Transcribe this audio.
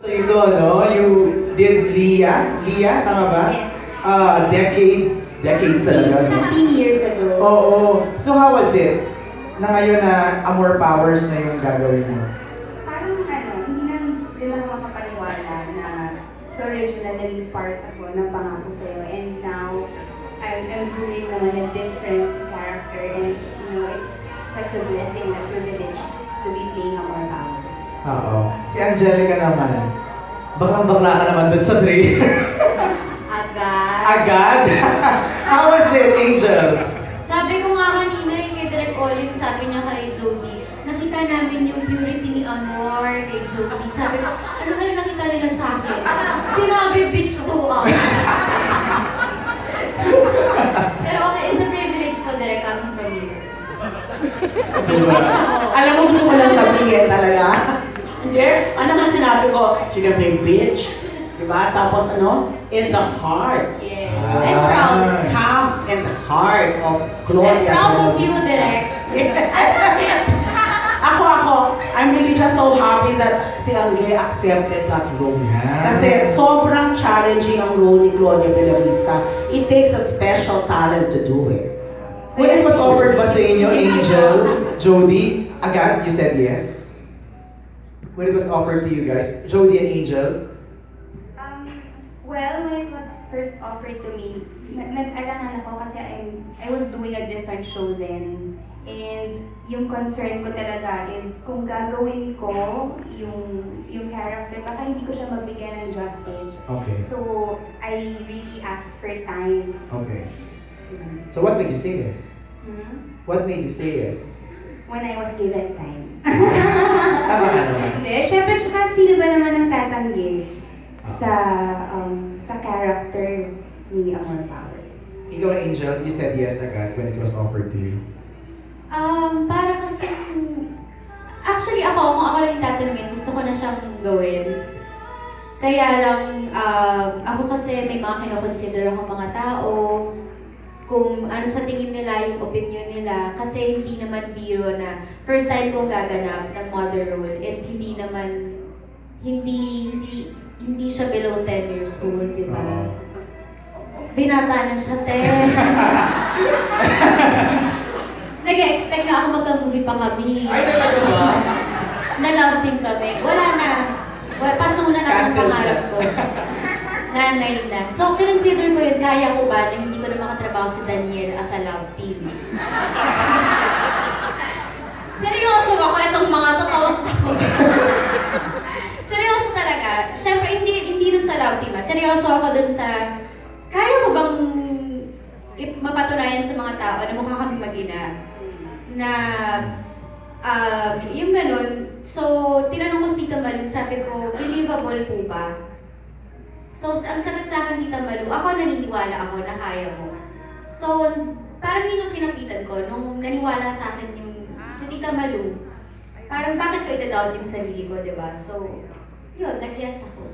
So ito, no? You did Leah? Leah, tama ba? Yes. Decades talaga, no? 15 years ago. Oo. So how was it? Na ngayon na Amor Powers na yung gagawin mo? Parang hindi na rin ako makapaniwala na so originally part ako ng Pangako Sa'yo, and now I'm doing naman a different character, and it's such a blessing, a privilege to be playing Amor Powers. Oo. Si Angelica naman. Baklang-bakla ka naman dun sa trailer. Agad. Agad? How was it, Angel? Sabi ko nga kanina yung kay Direk Olive, sabi niya kay Jody, nakita namin yung purity ni Amor kay Jody. Sabi ko, ano kaya nakita nila sa akin? Sinabi, bitch to ako. Pero okay, it's a privilege po, Direk, coming from you. Kasi bitch ako. Alam mo, gusto ko lang sabihin talaga. Jer, ano ka sinabi ko? She can play bitch. Diba? Tapos in the heart. Yes, I'm proud. Come in the heart of Gloria. I'm proud of you, Direk. Ako, I'm really just so happy that si Angge accepted that role. Yeah. Kasi sobrang challenging ang role ni Claudia Bellavista. It takes a special talent to do it. When it was offered ba sa inyo, Angel, Jody, agad, you said yes? When it was offered to you guys, Jody and Angel? Well, when it was first offered to me, nag-alangan ako kasi I was doing a different show then. And yung concern ko talaga is kung gagawin ko yung character, baka hindi ko siya magbigay ng justice. Okay. So, I really asked for time. Okay. So what made you say yes? What made you say yes? When I was given time. Tama ka naman. Hindi, syempre, tsaka sino ba naman ang tatanggi sa character ni Amor Powers? Ikaw, Angel, you said yes agad when it was offered to you. Para kasi, actually kung ako lang yung tatanungin, gusto ko na siyang gawin. Kaya lang, ako kasi may mga kinoconsider ako mga tao, kung ano sa tingin nila, yung opinion nila, kasi hindi naman biro na first time kong gaganap ng mother role, and hindi siya below 10 years old, di ba? Binata na siya, te. Nag-expect na ako magka-movie pa kami. Ay, talaga ba? Na-love team kami. Wala na. Paso na ang pangarap ko. Nanay na. So, kinonsider ko yun, kaya ko ba na hindi ko na makatrabaho si Daniel as a love team? Seryoso ako, itong mga totoo-totoo. Seryoso talaga. Siyempre, hindi dun sa love team. Seryoso ako dun sa, kaya ko bang mapatunayan sa mga tao na mukha kami mag-ina? Na, yung ganun. So, tinanong ko si Tita Malu, sabi ko, believable po ba? So, ang sagot sa akin, Tita Malu, ako naniniwala ako na kaya mo. So, parang yun yung kinapitan ko, nung naniwala sa akin yung si Tita Malu, parang bakit ko i-doubt yung sarili ko, diba? So, yun, nag-yes ako.